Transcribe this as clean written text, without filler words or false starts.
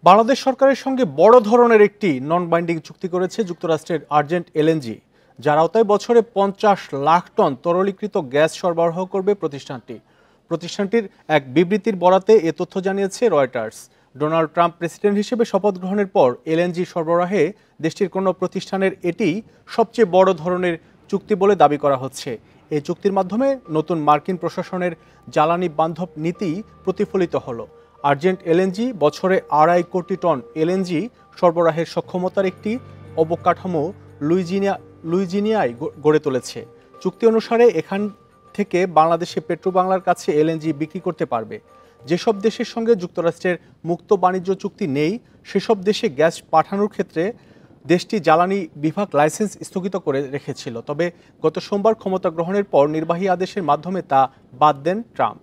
বাংলাদেশ সরকারের সঙ্গে বড় ধরনের একটি নন বাইন্ডিং চুক্তি করেছে যুক্তরাষ্ট্রের আর্জেন্ট এলএনজি, যার আওতায় বছরে 50 লাখ টন তরলীকৃত গ্যাস সরবরাহ করবে প্রতিষ্ঠানটির এক বিবৃতির বরাতে এ তথ্য জানিয়েছে রয়টার্স। ডোনাল্ড ট্রাম্প প্রেসিডেন্ট হিসেবে শপথ গ্রহণের পর এলএনজি সরবরাহে দেশটির কোনো প্রতিষ্ঠানের এটি সবচেয়ে বড় ধরনের চুক্তি বলে দাবি করা হচ্ছে। এই চুক্তির মাধ্যমে নতুন মার্কিন প্রশাসনের জ্বালানি বান্ধব নীতি প্রতিফলিত হলো। আর্জেন্ট এলএনজি বছরে 2.5 কোটি টন এলএনজি সরবরাহের সক্ষমতার একটি অবকাঠামো লুইজিনিয়ায় গড়ে তুলেছে। চুক্তি অনুসারে এখান থেকে বাংলাদেশে পেট্রোবাংলার কাছে এলএনজি বিক্রি করতে পারবে। যেসব দেশের সঙ্গে যুক্তরাষ্ট্রের মুক্ত বাণিজ্য চুক্তি নেই, সেসব দেশে গ্যাস পাঠানোর ক্ষেত্রে দেশটি জ্বালানি বিভাগ লাইসেন্স স্থগিত করে রেখেছিল। তবে গত সোমবার ক্ষমতা গ্রহণের পর নির্বাহী আদেশের মাধ্যমে তা বাদ দেন ট্রাম্প।